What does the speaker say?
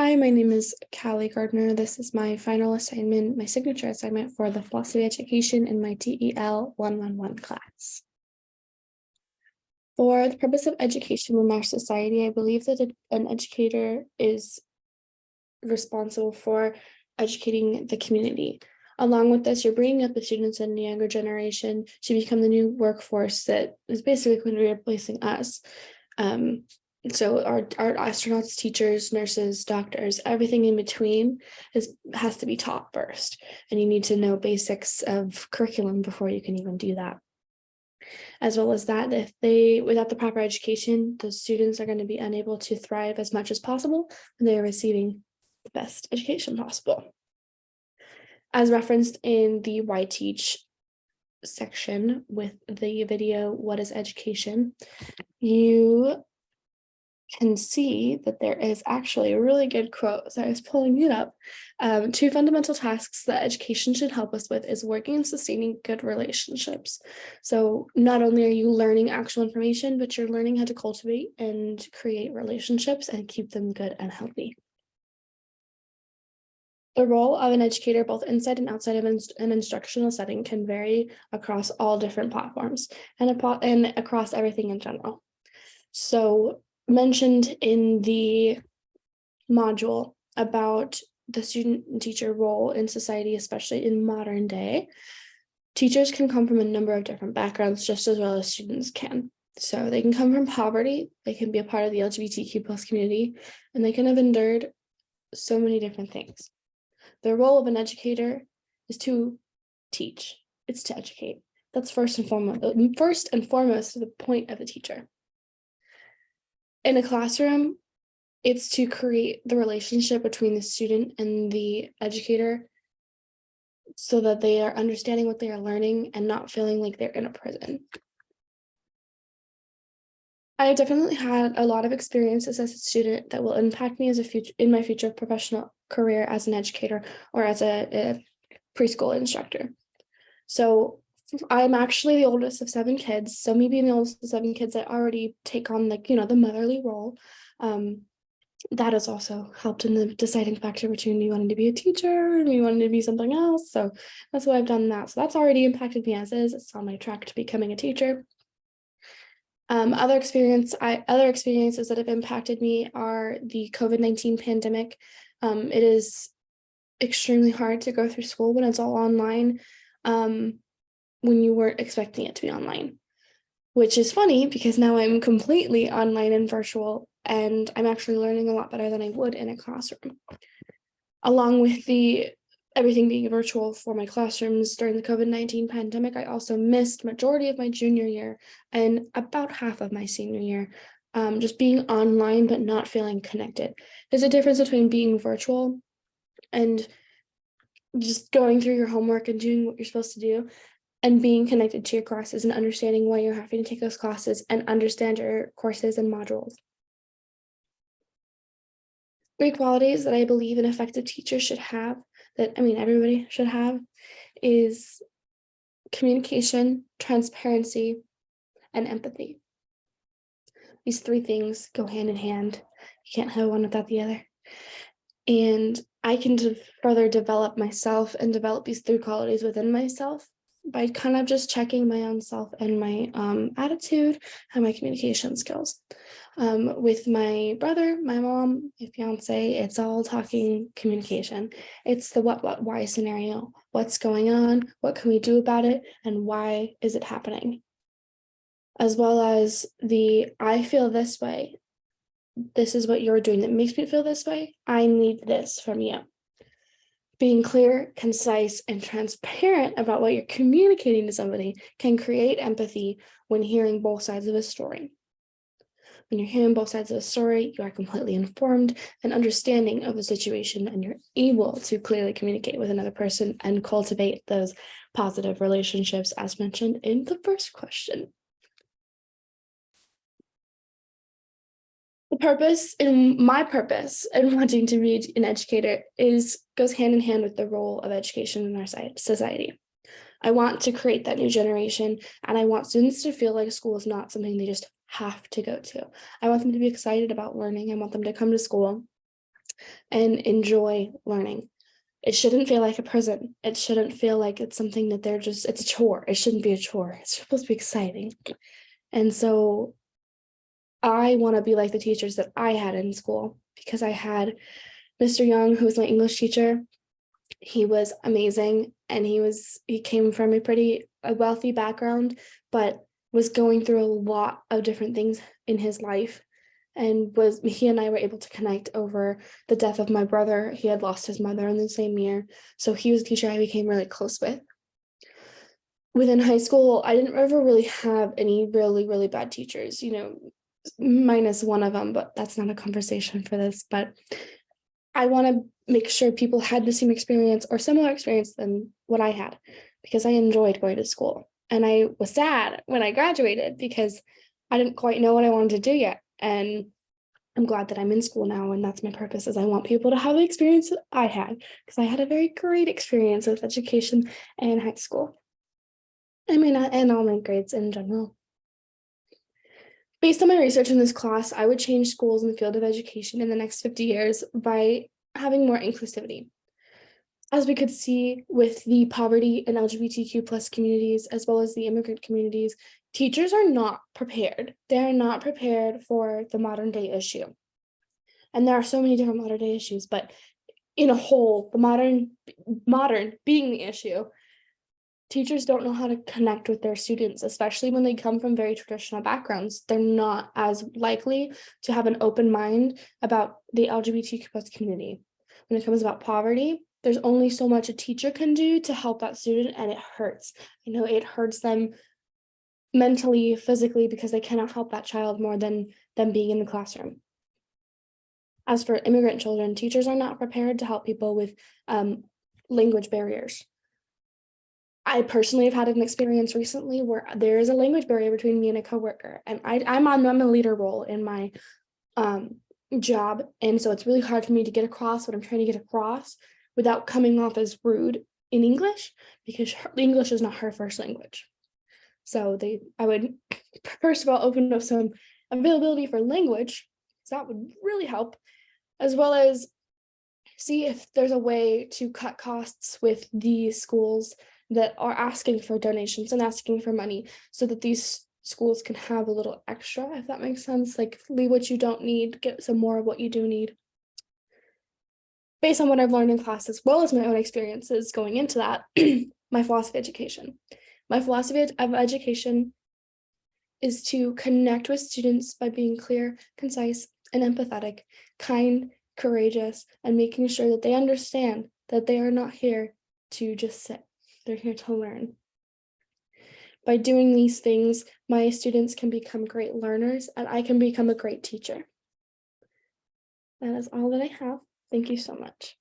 Hi, my name is Callie Gardner. This is my final assignment, my signature assignment for the philosophy of education in my TEL 111 class. For the purpose of education in our society, I believe that an educator is responsible for educating the community. Along with this, you're bringing up the students in the younger generation to become the new workforce that is basically going to be replacing us. So our astronauts, teachers, nurses, doctors, everything in between has to be taught first. And you need to know basics of curriculum before you can even do that. As well as that, without the proper education, the students are going to be unable to thrive as much as possible when they are receiving the best education possible. As referenced in the Why Teach section with the video, What is Education? You can see that there is actually a really good quote. So I was pulling it up. Two fundamental tasks that education should help us with is working and sustaining good relationships. So not only are you learning actual information, but you're learning how to cultivate and create relationships and keep them good and healthy. The role of an educator, both inside and outside of an instructional setting, can vary across all different platforms and across everything in general. So mentioned in the module about the student and teacher role in society, especially in modern day, teachers can come from a number of different backgrounds just as well as students can. So they can come from poverty, they can be a part of the LGBTQ plus community, and they can have endured so many different things. The role of an educator is to teach. It's to educate. That's first and foremost the point of a teacher. In a classroom, it's to create the relationship between the student and the educator so that they are understanding what they are learning and not feeling like they're in a prison. I have definitely had a lot of experiences as a student that will impact me in my future professional career as an educator or as a preschool instructor. So I'm actually the oldest of 7 kids. So me being the oldest of 7 kids, I already take on the motherly role. That has also helped in the deciding factor between me wanting to be a teacher and me wanting to be something else. So that's why I've done that. So that's already impacted me as is. It's on my track to becoming a teacher. Other experiences that have impacted me are the COVID-19 pandemic. It is extremely hard to go through school when it's all online, when you weren't expecting it to be online, which is funny because now I'm completely online and virtual, and I'm actually learning a lot better than I would in a classroom. Along with everything being virtual for my classrooms during the COVID-19 pandemic, I also missed majority of my junior year and about half of my senior year, just being online but not feeling connected. There's a difference between being virtual and just going through your homework and doing what you're supposed to do and being connected to your classes and understanding why you're having to take those classes and understand your courses and modules. 3 qualities that I believe an effective teacher should have, everybody should have, is communication, transparency, and empathy. These 3 things go hand in hand. You can't have one without the other. And I can further develop myself and develop these 3 qualities within myself by kind of just checking my own self and my attitude and my communication skills. With my brother, my mom, my fiance, it's all talking communication. It's the what, why scenario. What's going on? What can we do about it? And why is it happening? As well as I feel this way. This is what you're doing that makes me feel this way. I need this from you. Being clear, concise, and transparent about what you're communicating to somebody can create empathy when hearing both sides of a story. When you're hearing both sides of a story, you are completely informed and understanding of the situation, and you're able to clearly communicate with another person and cultivate those positive relationships as mentioned in the first question. My purpose in wanting to be an educator goes hand in hand with the role of education in our society. I want to create that new generation, and I want students to feel like school is not something they just have to go to. I want them to be excited about learning. I want them to come to school and enjoy learning. It shouldn't feel like a prison. It shouldn't feel like it's something that it's a chore. It shouldn't be a chore. It's supposed to be exciting. And so I want to be like the teachers that I had in school, because I had Mr. Young, who was my English teacher. He was amazing, and he came from a wealthy background, but was going through a lot of different things in his life. And he and I were able to connect over the death of my brother. He had lost his mother in the same year. So he was a teacher I became really close with. Within high school, I didn't ever really have any really, really bad teachers, minus one of them, but that's not a conversation for this. But I want to make sure people had the same experience or similar experience than what I had, because I enjoyed going to school. And I was sad when I graduated because I didn't quite know what I wanted to do yet. And I'm glad that I'm in school now, and that's my purpose, is I want people to have the experience that I had, because I had a very great experience with education and high school. And all my grades in general. Based on my research in this class, I would change schools in the field of education in the next 50 years by having more inclusivity. As we could see with the poverty and LGBTQ plus communities, as well as the immigrant communities, teachers are not prepared. They're not prepared for the modern day issue. And there are so many different modern day issues, but in a whole, the modern being the issue, teachers don't know how to connect with their students, especially when they come from very traditional backgrounds. They're not as likely to have an open mind about the LGBTQ plus community. When it comes about poverty, there's only so much a teacher can do to help that student, and it hurts. It hurts them mentally, physically, because they cannot help that child more than them being in the classroom. As for immigrant children, teachers are not prepared to help people with language barriers. I personally have had an experience recently where there is a language barrier between me and a coworker, and I'm a leader role in my job, and so it's really hard for me to get across what I'm trying to get across without coming off as rude in English, because English is not her first language. So I would first of all open up some availability for language, so that would really help, as well as see if there's a way to cut costs with the schools that are asking for donations and asking for money, so that these schools can have a little extra, if that makes sense. Like, leave what you don't need, get some more of what you do need. Based on what I've learned in class, as well as my own experiences going into that, my philosophy of education. My philosophy of education is to connect with students by being clear, concise, and empathetic, kind, courageous, and making sure that they understand that they are not here to just sit. They're here to learn. By doing these things, my students can become great learners, and I can become a great teacher. That is all that I have. Thank you so much.